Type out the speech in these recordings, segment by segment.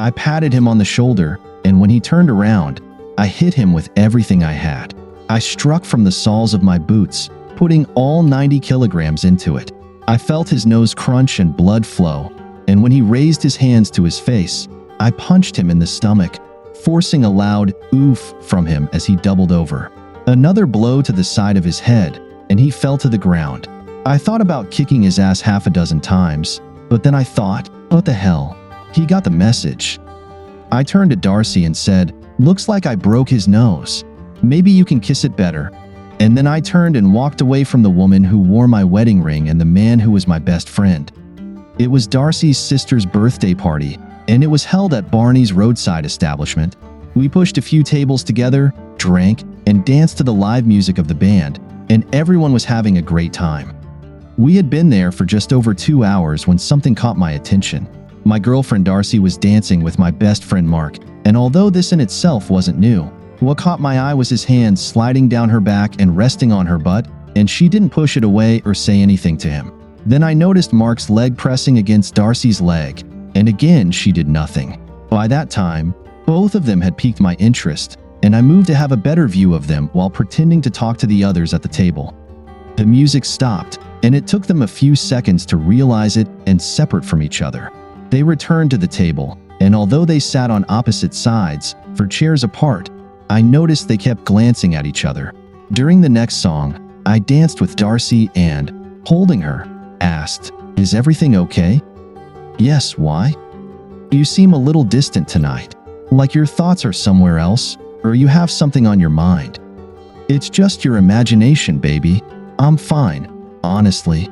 I patted him on the shoulder, and when he turned around, I hit him with everything I had. I struck from the soles of my boots, putting all 90 kilograms into it. I felt his nose crunch and blood flow, and when he raised his hands to his face, I punched him in the stomach, forcing a loud oof from him as he doubled over. Another blow to the side of his head, and he fell to the ground. I thought about kicking his ass half a dozen times, but then I thought, what the hell? He got the message. I turned to Darcy and said, "Looks like I broke his nose. Maybe you can kiss it better." And then I turned and walked away from the woman who wore my wedding ring and the man who was my best friend. It was Darcy's sister's birthday party, and it was held at Barney's roadside establishment. We pushed a few tables together, drank, and danced to the live music of the band, and everyone was having a great time. We had been there for just over 2 hours when something caught my attention. My girlfriend Darcy was dancing with my best friend Mark, and although this in itself wasn't new, what caught my eye was his hands sliding down her back and resting on her butt, and she didn't push it away or say anything to him. Then I noticed Mark's leg pressing against Darcy's leg, and again she did nothing. By that time, both of them had piqued my interest, and I moved to have a better view of them while pretending to talk to the others at the table. The music stopped, and it took them a few seconds to realize it and separate from each other. They returned to the table, and although they sat on opposite sides, for chairs apart, I noticed they kept glancing at each other. During the next song, I danced with Darcy and, holding her, asked, "Is everything okay?" "Yes, why?" "You seem a little distant tonight, like your thoughts are somewhere else, or you have something on your mind." "It's just your imagination, baby. I'm fine, honestly."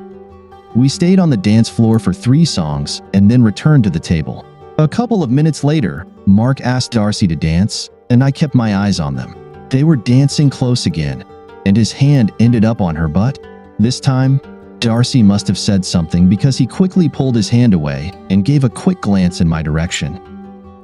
We stayed on the dance floor for 3 songs and then returned to the table. A couple of minutes later, Mark asked Darcy to dance, and I kept my eyes on them. They were dancing close again, and his hand ended up on her butt. This time, Darcy must have said something because he quickly pulled his hand away and gave a quick glance in my direction.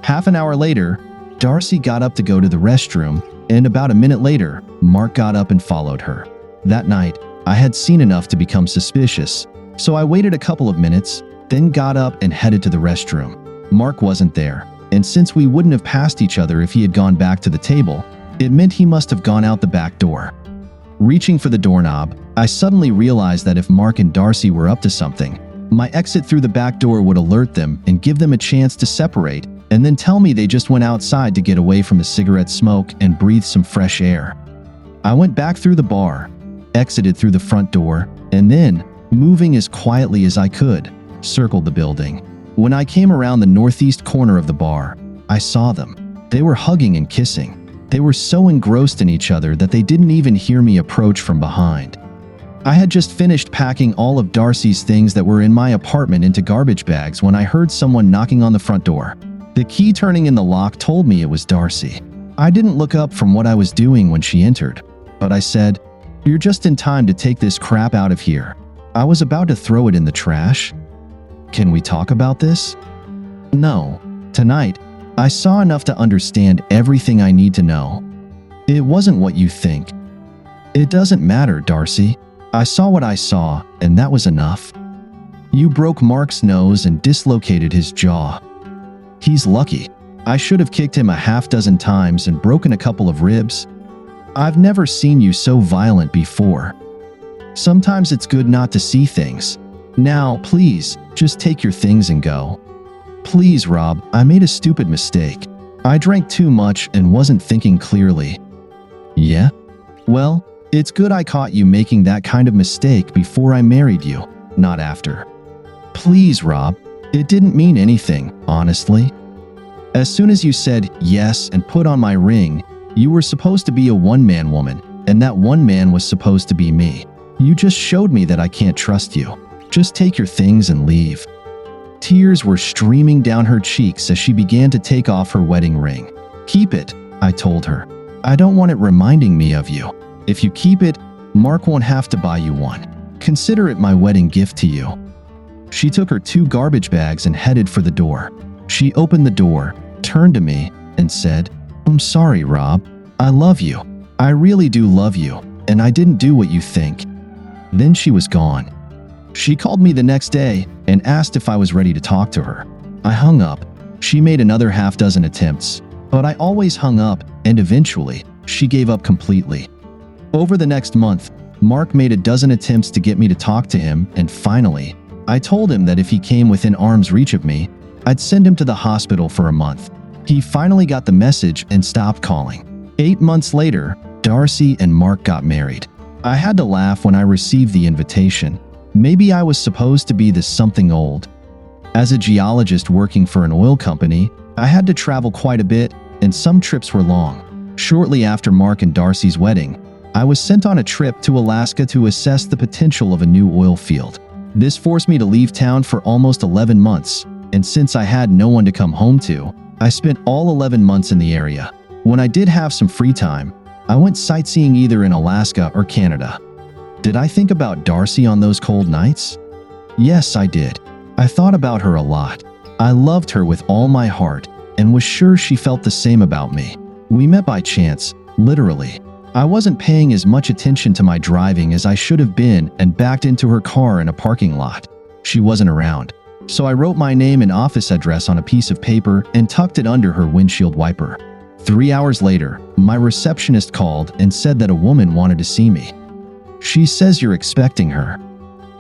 Half an hour later, Darcy got up to go to the restroom, and about a minute later, Mark got up and followed her. That night, I had seen enough to become suspicious, so I waited a couple of minutes, then got up and headed to the restroom. Mark wasn't there, and since we wouldn't have passed each other if he had gone back to the table, it meant he must have gone out the back door. Reaching for the doorknob, I suddenly realized that if Mark and Darcy were up to something, my exit through the back door would alert them and give them a chance to separate, and then tell me they just went outside to get away from the cigarette smoke and breathe some fresh air. I went back through the bar, exited through the front door, and then, moving as quietly as I could, circled the building. When I came around the northeast corner of the bar, I saw them. They were hugging and kissing. They were so engrossed in each other that they didn't even hear me approach from behind. I had just finished packing all of Darcy's things that were in my apartment into garbage bags when I heard someone knocking on the front door. The key turning in the lock told me it was Darcy. I didn't look up from what I was doing when she entered, but I said, "You're just in time to take this crap out of here." I was about to throw it in the trash. "Can we talk about this?" "No. Tonight, I saw enough to understand everything I need to know. It wasn't what you think." "It doesn't matter, Darcy. I saw what I saw, and that was enough. You broke Mark's nose and dislocated his jaw. He's lucky. I should have kicked him a half dozen times and broken a couple of ribs. I've never seen you so violent before. Sometimes it's good not to see things. Now, please, just take your things and go." "Please, Rob, I made a stupid mistake. I drank too much and wasn't thinking clearly." "Yeah? Well, it's good I caught you making that kind of mistake before I married you, not after." "Please, Rob, it didn't mean anything, honestly. As soon as you said yes and put on my ring, you were supposed to be a one-man woman, and that one man was supposed to be me. You just showed me that I can't trust you. Just take your things and leave." Tears were streaming down her cheeks as she began to take off her wedding ring. "Keep it," I told her. "I don't want it reminding me of you. If you keep it, Mark won't have to buy you one. Consider it my wedding gift to you." She took her 2 garbage bags and headed for the door. She opened the door, turned to me, and said, "I'm sorry, Rob. I love you. I really do love you, and I didn't do what you think." Then she was gone. She called me the next day and asked if I was ready to talk to her. I hung up, She made another half dozen attempts, but I always hung up, and eventually, she gave up completely. Over the next month, Mark made a dozen attempts to get me to talk to him, and finally, I told him that if he came within arm's reach of me, I'd send him to the hospital for a month. He finally got the message and stopped calling. 8 months later, Darcy and Mark got married. I had to laugh when I received the invitation. Maybe I was supposed to be this something old. As a geologist working for an oil company, I had to travel quite a bit, and some trips were long. Shortly after Mark and Darcy's wedding, I was sent on a trip to Alaska to assess the potential of a new oil field. This forced me to leave town for almost 11 months, and since I had no one to come home to, I spent all 11 months in the area. When I did have some free time, I went sightseeing either in Alaska or Canada. Did I think about Darcy on those cold nights? Yes, I did. I thought about her a lot. I loved her with all my heart and was sure she felt the same about me. We met by chance, literally. I wasn't paying as much attention to my driving as I should have been and backed into her car in a parking lot. She wasn't around, so I wrote my name and office address on a piece of paper and tucked it under her windshield wiper. 3 hours later, my receptionist called and said that a woman wanted to see me. She says you're expecting her.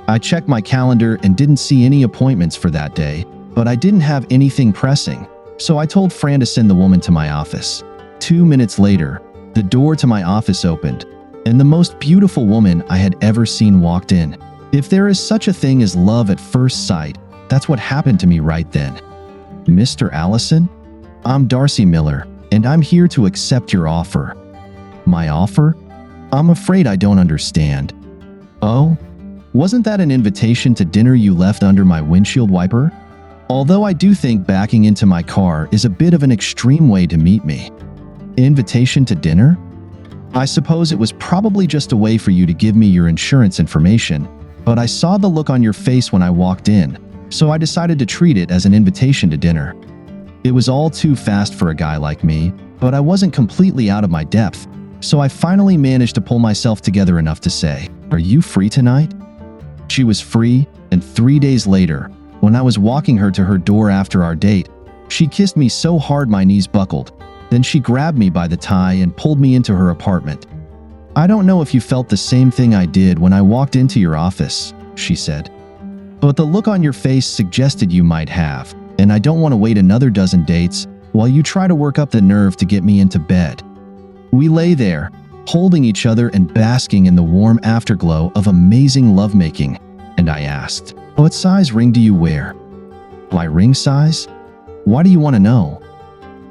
I checked my calendar and didn't see any appointments for that day, but I didn't have anything pressing, so I told Fran to send the woman to my office. 2 minutes later, the door to my office opened, and the most beautiful woman I had ever seen walked in. If there is such a thing as love at first sight, that's what happened to me right then. Mr. Allison? I'm Darcy Miller, and I'm here to accept your offer. My offer? I'm afraid I don't understand. Oh? Wasn't that an invitation to dinner you left under my windshield wiper? Although I do think backing into my car is a bit of an extreme way to meet me. Invitation to dinner? I suppose it was probably just a way for you to give me your insurance information, but I saw the look on your face when I walked in, so I decided to treat it as an invitation to dinner. It was all too fast for a guy like me, but I wasn't completely out of my depth, so I finally managed to pull myself together enough to say, "Are you free tonight?" She was free, and 3 days later, when I was walking her to her door after our date, she kissed me so hard my knees buckled. Then she grabbed me by the tie and pulled me into her apartment. "I don't know if you felt the same thing I did when I walked into your office," she said. "But the look on your face suggested you might have, and I don't want to wait another dozen dates while you try to work up the nerve to get me into bed." We lay there, holding each other and basking in the warm afterglow of amazing lovemaking, and I asked, "What size ring do you wear?" "My ring size? Why do you want to know?"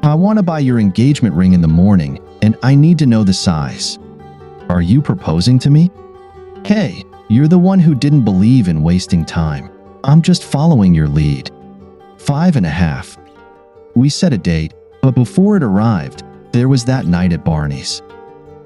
"I want to buy your engagement ring in the morning, and I need to know the size." "Are you proposing to me?" "Hey, you're the one who didn't believe in wasting time. I'm just following your lead." 5.5. We set a date, but before it arrived, there was that night at Barney's.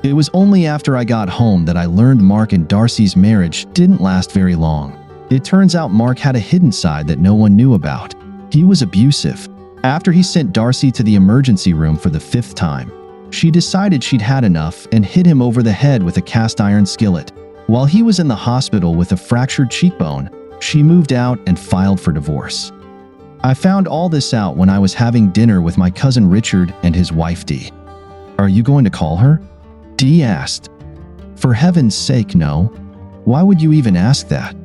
It was only after I got home that I learned Mark and Darcy's marriage didn't last very long. It turns out Mark had a hidden side that no one knew about. He was abusive. After he sent Darcy to the emergency room for the 5th time, she decided she'd had enough and hit him over the head with a cast iron skillet. While he was in the hospital with a fractured cheekbone, she moved out and filed for divorce. I found all this out when I was having dinner with my cousin Richard and his wife Dee. "Are you going to call her?" Dee asked. "For heaven's sake, no. Why would you even ask that?"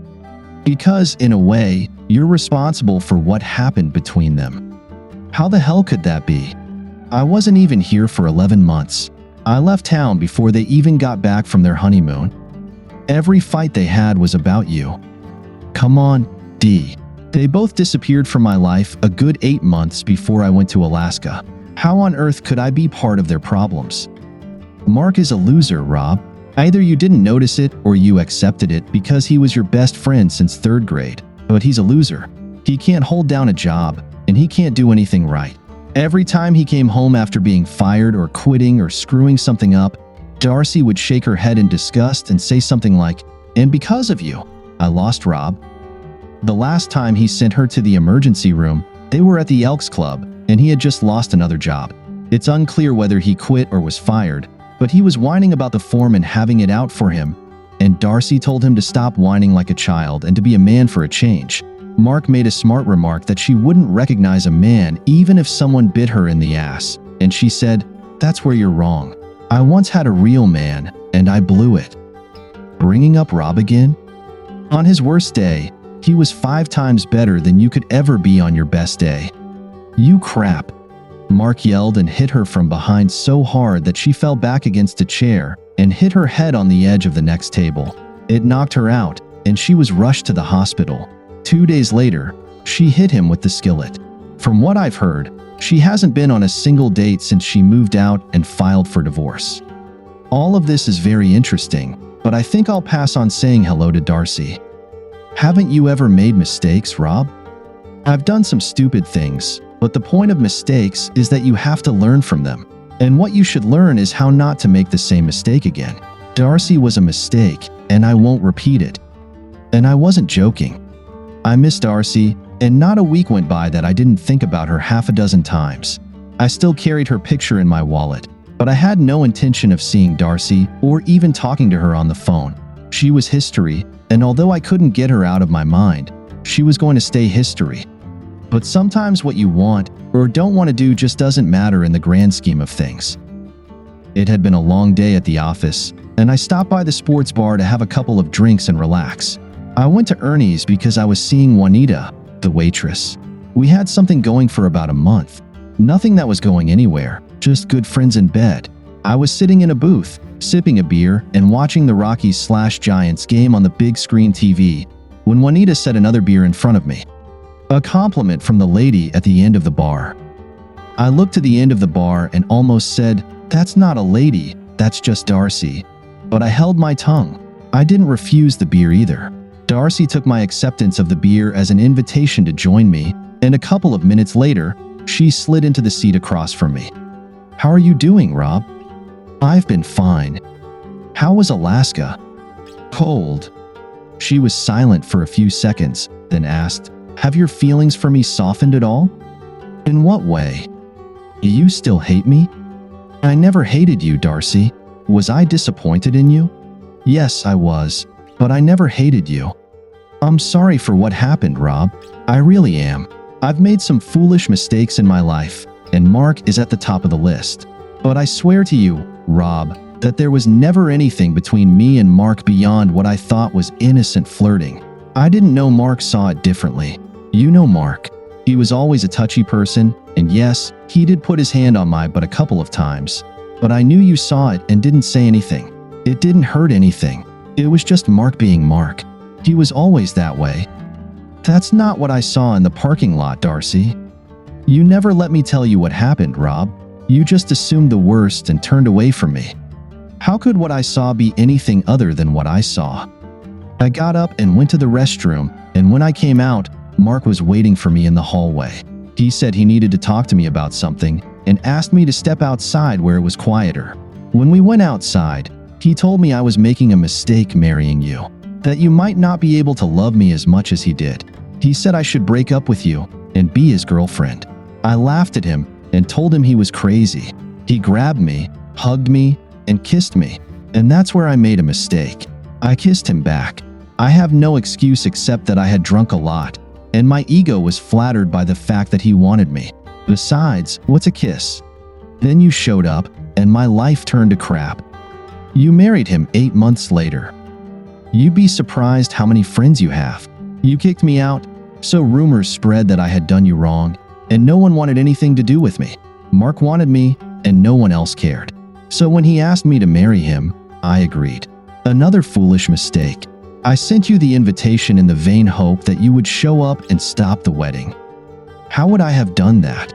"Because, in a way, you're responsible for what happened between them." "How the hell could that be? I wasn't even here for 11 months. I left town before they even got back from their honeymoon. Every fight they had was about you." "Come on, Dee. They both disappeared from my life a good 8 months before I went to Alaska. How on earth could I be part of their problems?" "Mark is a loser, Rob. Either you didn't notice it or you accepted it because he was your best friend since 3rd grade. But he's a loser. He can't hold down a job, and he can't do anything right. Every time he came home after being fired or quitting or screwing something up, Darcy would shake her head in disgust and say something like, "And because of you, I lost Rob." The last time he sent her to the emergency room, they were at the Elks Club, and he had just lost another job. It's unclear whether he quit or was fired, but he was whining about the foreman having it out for him, and Darcy told him to stop whining like a child and to be a man for a change. Mark made a smart remark that she wouldn't recognize a man even if someone bit her in the ass, and she said, "That's where you're wrong. I once had a real man, and I blew it." Bringing up Rob again? On his worst day, he was 5 times better than you could ever be on your best day. "You crap." Mark yelled and hit her from behind so hard that she fell back against a chair and hit her head on the edge of the next table. It knocked her out, and she was rushed to the hospital. 2 days later, she hit him with the skillet. From what I've heard, she hasn't been on a single date since she moved out and filed for divorce. All of this is very interesting, but I think I'll pass on saying hello to Darcy. Haven't you ever made mistakes, Rob? I've done some stupid things, but the point of mistakes is that you have to learn from them. And what you should learn is how not to make the same mistake again. Darcy was a mistake, and I won't repeat it. And I wasn't joking. I miss Darcy, and not a week went by that I didn't think about her half a dozen times. I still carried her picture in my wallet, but I had no intention of seeing Darcy or even talking to her on the phone. She was history, and although I couldn't get her out of my mind, she was going to stay history. But sometimes what you want or don't want to do just doesn't matter in the grand scheme of things. It had been a long day at the office, and I stopped by the sports bar to have a couple of drinks and relax. I went to Ernie's because I was seeing Juanita, the waitress. We had something going for about a month. Nothing that was going anywhere, just good friends in bed. I was sitting in a booth, sipping a beer and watching the Rockies/Giants game on the big screen TV when Juanita set another beer in front of me. A compliment from the lady at the end of the bar. I looked to the end of the bar and almost said, "That's not a lady, that's just Darcy." But I held my tongue. I didn't refuse the beer either. Darcy took my acceptance of the beer as an invitation to join me, and a couple of minutes later, she slid into the seat across from me. "How are you doing, Rob?" "I've been fine." "How was Alaska?" "Cold." She was silent for a few seconds, then asked, "Have your feelings for me softened at all?" "In what way?" "You still hate me?" "I never hated you, Darcy. Was I disappointed in you?" "Yes, I was, but I never hated you." "I'm sorry for what happened, Rob. I really am. I've made some foolish mistakes in my life, and Mark is at the top of the list. But I swear to you, Rob, that there was never anything between me and Mark beyond what I thought was innocent flirting. I didn't know Mark saw it differently. You know Mark. He was always a touchy person, and yes, he did put his hand on my butt a couple of times. But I knew you saw it and didn't say anything. It didn't hurt anything. It was just Mark being Mark. He was always that way." "That's not what I saw in the parking lot, Darcy." "You never let me tell you what happened, Rob. You just assumed the worst and turned away from me. How could what I saw be anything other than what I saw?" I got up and went to the restroom, and when I came out, Mark was waiting for me in the hallway. He said he needed to talk to me about something and asked me to step outside where it was quieter. When we went outside, he told me I was making a mistake marrying you, that you might not be able to love me as much as he did. He said I should break up with you and be his girlfriend. I laughed at him and told him he was crazy. He grabbed me, hugged me, and kissed me, and that's where I made a mistake. I kissed him back. I have no excuse except that I had drunk a lot, and my ego was flattered by the fact that he wanted me. Besides, what's a kiss? Then you showed up, and my life turned to crap. You married him 8 months later. You'd be surprised how many friends you have. You kicked me out, so rumors spread that I had done you wrong, and no one wanted anything to do with me. Mark wanted me, and no one else cared. So when he asked me to marry him, I agreed. Another foolish mistake. I sent you the invitation in the vain hope that you would show up and stop the wedding. How would I have done that?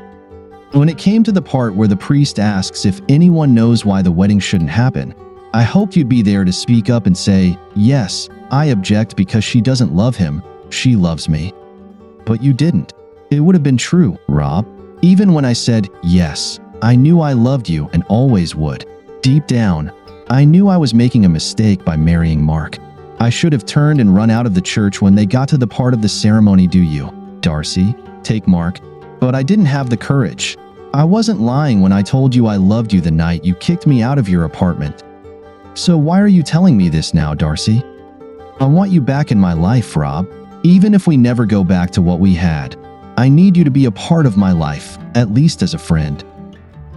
When it came to the part where the priest asks if anyone knows why the wedding shouldn't happen, I hoped you'd be there to speak up and say, "Yes, I object because she doesn't love him, she loves me." But you didn't. It would have been true, Rob. Even when I said, "Yes, I knew I loved you and always would." Deep down, I knew I was making a mistake by marrying Mark. I should have turned and run out of the church when they got to the part of the ceremony. "Do you, Darcy, take Mark?" But I didn't have the courage. I wasn't lying when I told you I loved you the night you kicked me out of your apartment. So why are you telling me this now, Darcy? I want you back in my life, Rob. Even if we never go back to what we had, I need you to be a part of my life, at least as a friend."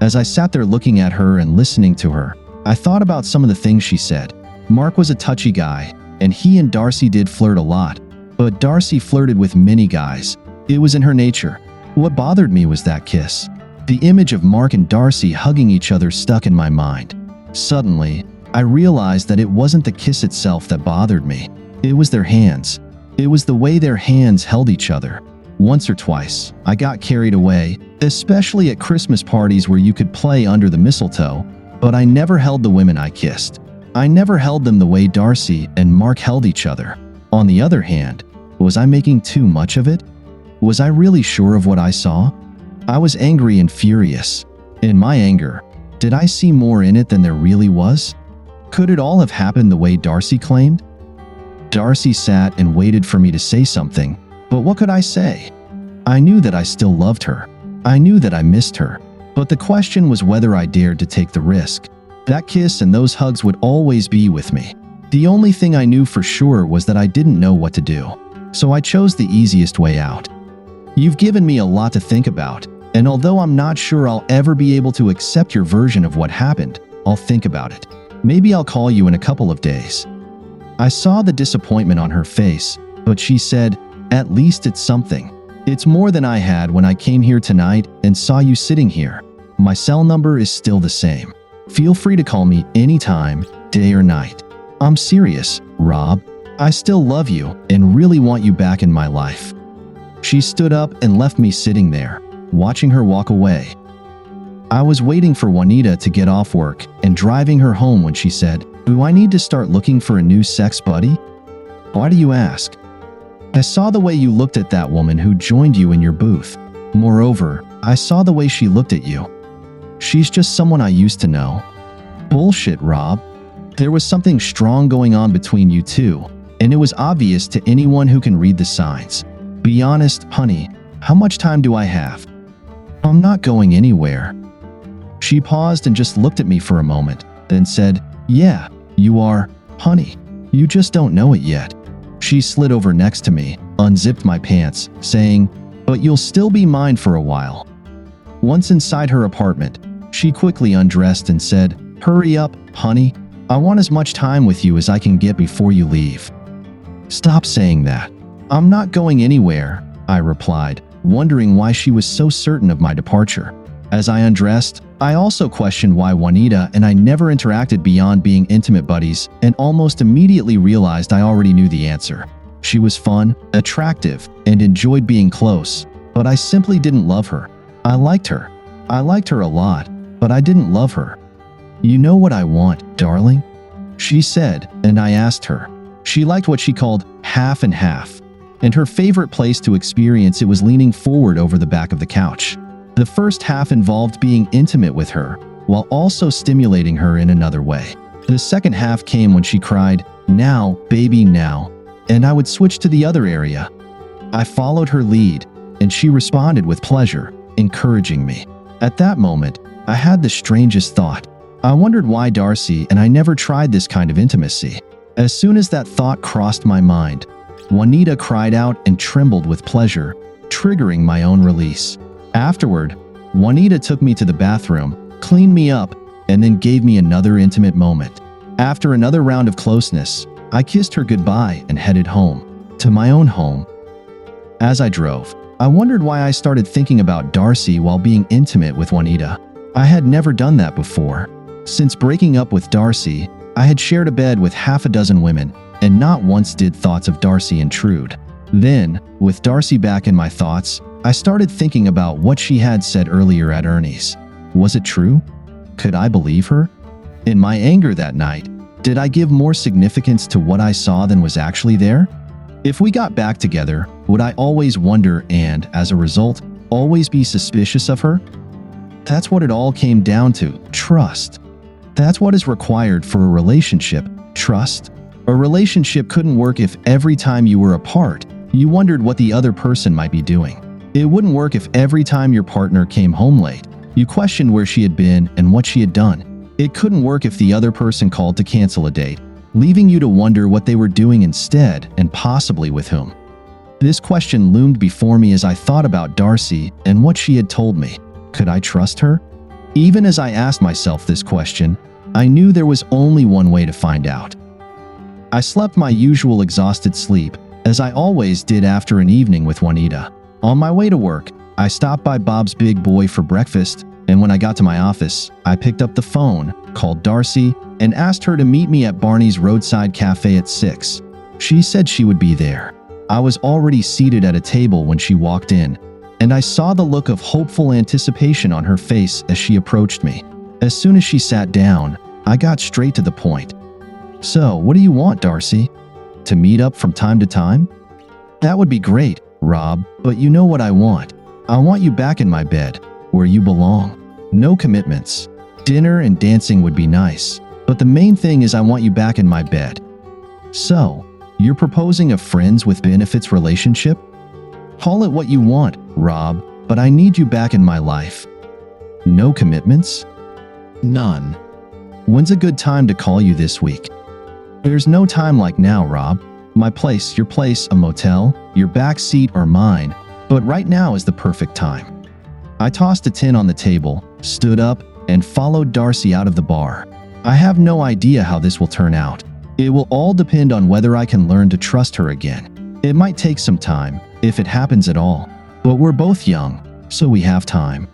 As I sat there looking at her and listening to her, I thought about some of the things she said. Mark was a touchy guy, and he and Darcy did flirt a lot, but Darcy flirted with many guys. It was in her nature. What bothered me was that kiss. The image of Mark and Darcy hugging each other stuck in my mind. Suddenly, I realized that it wasn't the kiss itself that bothered me. It was their hands. It was the way their hands held each other. Once or twice, I got carried away, especially at Christmas parties where you could play under the mistletoe, but I never held the women I kissed. I never held them the way Darcy and Mark held each other. On the other hand, was I making too much of it? Was I really sure of what I saw? I was angry and furious. In my anger, did I see more in it than there really was? Could it all have happened the way Darcy claimed? Darcy sat and waited for me to say something, but what could I say? I knew that I still loved her. I knew that I missed her, but the question was whether I dared to take the risk. That kiss and those hugs would always be with me. The only thing I knew for sure was that I didn't know what to do, so I chose the easiest way out. You've given me a lot to think about, and although I'm not sure I'll ever be able to accept your version of what happened, I'll think about it. Maybe I'll call you in a couple of days." I saw the disappointment on her face, but she said, "At least it's something. It's more than I had when I came here tonight and saw you sitting here. My cell number is still the same. Feel free to call me anytime, day or night. I'm serious, Rob. I still love you and really want you back in my life." She stood up and left me sitting there, watching her walk away. I was waiting for Juanita to get off work and driving her home when she said, "Do I need to start looking for a new sex buddy?" "Why do you ask?" "I saw the way you looked at that woman who joined you in your booth. Moreover, I saw the way she looked at you. She's just someone I used to know." "Bullshit, Rob. There was something strong going on between you two, and it was obvious to anyone who can read the signs. Be honest, honey, how much time do I have?" "I'm not going anywhere." She paused and just looked at me for a moment, then said, "Yeah, you are, honey. You just don't know it yet." She slid over next to me, unzipped my pants, saying, "But you'll still be mine for a while." Once inside her apartment, she quickly undressed and said, "Hurry up, honey. I want as much time with you as I can get before you leave." "Stop saying that. I'm not going anywhere," I replied, wondering why she was so certain of my departure. As I undressed, I also questioned why Juanita and I never interacted beyond being intimate buddies, and almost immediately realized I already knew the answer. She was fun, attractive, and enjoyed being close, but I simply didn't love her. I liked her. I liked her a lot, but I didn't love her. "You know what I want, darling?" she said, and I asked her. She liked what she called half and half, and her favorite place to experience it was leaning forward over the back of the couch. The first half involved being intimate with her, while also stimulating her in another way. The second half came when she cried, "Now, baby, now," and I would switch to the other area. I followed her lead, and she responded with pleasure, encouraging me. At that moment, I had the strangest thought. I wondered why Darcy and I never tried this kind of intimacy. As soon as that thought crossed my mind, Juanita cried out and trembled with pleasure, triggering my own release. Afterward, Juanita took me to the bathroom, cleaned me up, and then gave me another intimate moment. After another round of closeness, I kissed her goodbye and headed home, to my own home. As I drove, I wondered why I started thinking about Darcy while being intimate with Juanita. I had never done that before. Since breaking up with Darcy, I had shared a bed with half a dozen women, and not once did thoughts of Darcy intrude. Then, with Darcy back in my thoughts, I started thinking about what she had said earlier at Ernie's. Was it true? Could I believe her? In my anger that night, did I give more significance to what I saw than was actually there? If we got back together, would I always wonder and, as a result, always be suspicious of her? That's what it all came down to, trust. That's what is required for a relationship, trust. A relationship couldn't work if every time you were apart, you wondered what the other person might be doing. It wouldn't work if every time your partner came home late, you questioned where she had been and what she had done. It couldn't work if the other person called to cancel a date, leaving you to wonder what they were doing instead and possibly with whom. This question loomed before me as I thought about Darcy and what she had told me. Could I trust her? Even as I asked myself this question, I knew there was only one way to find out. I slept my usual exhausted sleep, as I always did after an evening with Juanita. On my way to work, I stopped by Bob's Big Boy for breakfast, and when I got to my office, I picked up the phone, called Darcy, and asked her to meet me at Barney's roadside cafe at 6. She said she would be there. I was already seated at a table when she walked in, and I saw the look of hopeful anticipation on her face as she approached me. As soon as she sat down, I got straight to the point. "So, what do you want, Darcy? To meet up from time to time?" "That would be great, Rob, but you know what I want. I want you back in my bed, where you belong. No commitments. Dinner and dancing would be nice, but the main thing is I want you back in my bed." "So, you're proposing a friends with benefits relationship? Call it what you want, Rob, but I need you back in my life." "No commitments?" "None." "When's a good time to call you this week?" "There's no time like now, Rob. My place, your place, a motel, your back seat or mine, but right now is the perfect time." I tossed a tin on the table, stood up, and followed Darcy out of the bar. I have no idea how this will turn out. It will all depend on whether I can learn to trust her again. It might take some time, if it happens at all, but we're both young, so we have time.